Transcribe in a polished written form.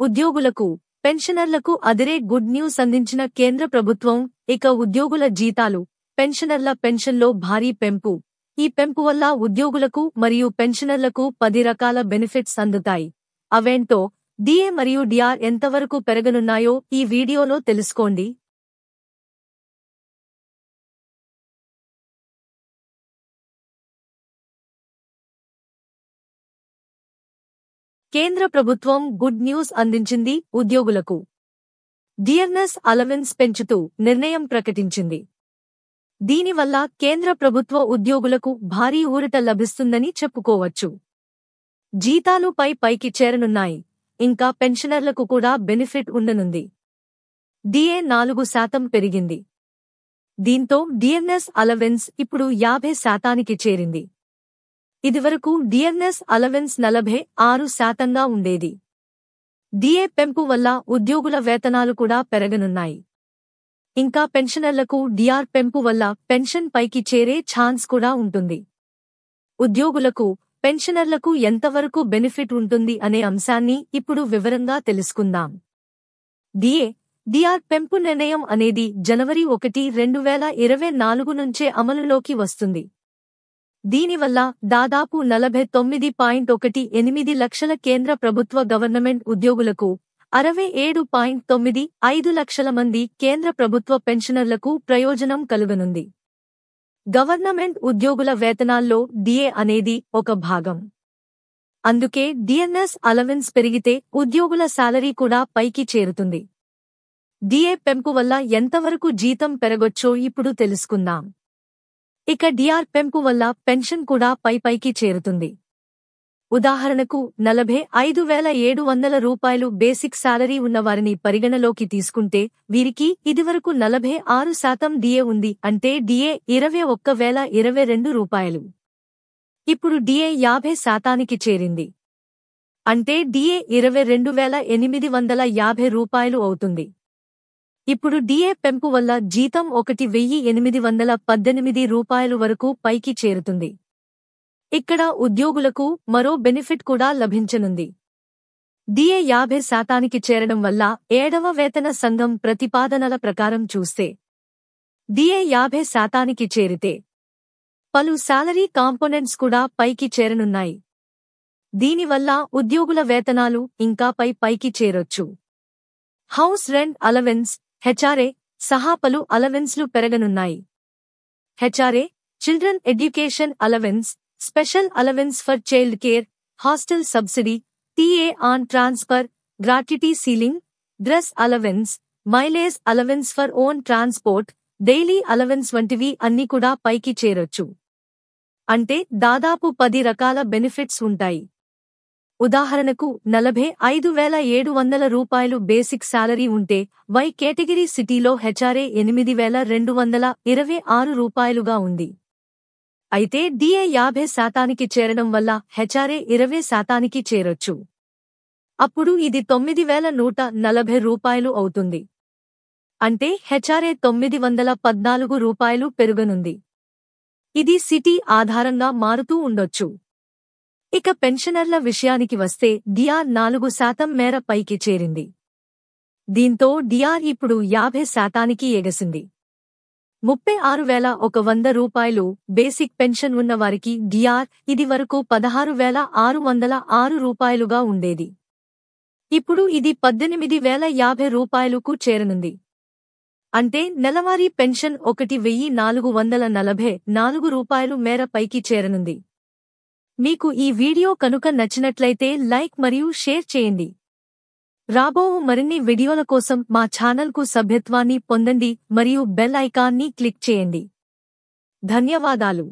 ఉద్యోగులకు, పెన్షనర్లకు అదిరే good news అందించిన కేంద్ర ప్రభుత్వం. ఇక ఉద్యోగుల జీతాలు, పెన్షనర్ల పెన్షన్లో భారీ పెంపు. ఈ పెంపు వల్ల ఉద్యోగులకు మరియు పెన్షనర్లకు 10 రకాల బెనిఫిట్స్ అందుతాయి. అవేంటో, డిఏ మరియు డిఆర్ ఎంతవరకు పెరగనున్నాయో ఈ వీడియోలో తెలుసుకోండి. కేంద్ర ప్రభుత్వం గుడ్ న్యూస్ అందించింది. ఉద్యోగులకు డియర్నెస్ అలవెన్స్ పెంచుతూ నిర్ణయం ప్రకటించింది. దీనివల్ల కేంద్ర ప్రభుత్వ ఉద్యోగులకు భారీ ఊరట లభిస్తుందని చెప్పుకోవచ్చు. జీతాలు పైకి చేరనున్నాయి. ఇంకా పెన్షనర్లకు కూడా బెనిఫిట్ ఉండనుంది. డిఏ 4% పెరిగింది. దీంతో డియర్నెస్ అలవెన్స్ ఇప్పుడు 50% చేరింది. ఇదివరకు డియర్నెస్ అలవెన్స్ 46%గా ఉండేది. డిఏ పెంపు వల్ల ఉద్యోగుల వేతనాలు కూడా పెరగనున్నాయి. ఇంకా పెన్షనర్లకు డిఆర్ పెంపు వల్ల పెన్షన్ పైకి చేరే ఛాన్స్ కూడా ఉంటుంది. ఉద్యోగులకు, పెన్షనర్లకు ఎంతవరకు బెనిఫిట్ ఉంటుంది అనే అంశాన్ని ఇప్పుడు వివరంగా తెలుసుకుందాం. డిఏ, డిఆర్ పెంపు నిర్ణయం అనేది జనవరి 1, 2024 నుంచే అమలులోకి వస్తుంది. దీనివల్ల దాదాపు 49.18 లక్షల కేంద్ర ప్రభుత్వ గవర్నమెంట్ ఉద్యోగులకు, 67.95 లక్షల మంది కేంద్ర ప్రభుత్వ పెన్షనర్లకు ప్రయోజనం కలుగనుంది. గవర్నమెంట్ ఉద్యోగుల వేతనాల్లో డిఏ అనేది ఒక భాగం. అందుకే డియర్నెస్ అలవెన్స్ పెరిగితే ఉద్యోగుల సాలరీ కూడా పైకి చేరుతుంది. డిఏ పెంపు వల్ల ఎంతవరకు జీతం పెరగొచ్చో ఇప్పుడు తెలుసుకుందాం. ఇక డిఆర్ పెంపు వల్ల పెన్షన్ కూడా పైకి చేరుతుంది. ఉదాహరణకు 45,700 రూపాయలు బేసిక్ సాలరీ ఉన్నవారిని పరిగణలోకి తీసుకుంటే వీరికి ఇదివరకు 46% డిఏ ఉంది. అంటే డిఏ 21,022 రూపాయలు. ఇప్పుడు డిఏ 50%కి చేరింది. అంటే డిఏ 22,850 రూపాయలు అవుతుంది. ఇప్పుడు డిఏ పెంపు వల్ల జీతం 1,818 రూపాయలు వరకు పైకి చేరుతుంది. ఇక్కడ ఉద్యోగులకు మరో బెనిఫిట్ కూడా లభించనుంది. డిఏ 50%కి చేరడం వల్ల 7వ వేతన సంఘం ప్రతిపాదనల ప్రకారం చూస్తే డిఏ 50%కి చేరితే పలు సాలరీ కాంపోనెంట్స్ కూడా పైకి చేరనున్నాయి. దీనివల్ల ఉద్యోగుల వేతనాలు ఇంకా పైకి చేరొచ్చు. హౌస్ రెంట్ అలవెన్స్, హెచ్ఆర్ఏ సహా పలు అలవెన్స్లు పెరగనున్నాయి. HRA, children education allowance, special allowance for child care, hostel subsidy, TA on transfer, gratuity ceiling, dress allowance, mileage allowance for own transport, daily allowance వంటివి అన్ని కూడా పైకి చేరొచ్చు. అంటే దాదాపు 10 రకాల బెనిఫిట్స్ ఉంటాయి. ఉదాహరణకు 45,700 రూపాయలు బేసిక్ సాలరీ ఉంటే వై కేటగిరీ సిటీలో హెచ్ఆర్ఏ 8,226 రూపాయలుగా ఉంది. అయితే డిఏ 50%కి చేరడం వల్ల హెచ్ఆర్ఏ 20%కి చేరొచ్చు. అప్పుడు ఇది 9,140 రూపాయలు అవుతుంది. అంటే హెచ్ఆర్ఏ 914 రూపాయలు పెరుగనుంది. ఇది సిటీ ఆధారంగా మారుతూ ఉండొచ్చు. ఇక పెన్షనర్ల విషయానికి వస్తే డిఆర్ 4% మేర పైకి చేరింది. దీంతో డిఆర్ ఇప్పుడు 50%కి ఎగసింది. 36,100 రూపాయలు బేసిక్ పెన్షన్ ఉన్నవారికి డిఆర్ ఇది వరకు 16,606 రూపాయలుగా ఉండేది. ఇప్పుడు ఇది 18,050 రూపాయలకు చేరనుంది. అంటే నెలవారీ పెన్షన్ 1,444 రూపాయలు మేర పైకి చేరనుంది. మీకు ఈ వీడియో కనుక నచ్చినట్లయితే లైక్ మరియు షేర్ చేయండి. రాబో మరిన్ని వీడియోల కోసం మా ఛానల్కు సభ్యత్వాన్ని పొందండి మరియు బెల్ ఐకాన్ని క్లిక్ చేయండి. ధన్యవాదాలు.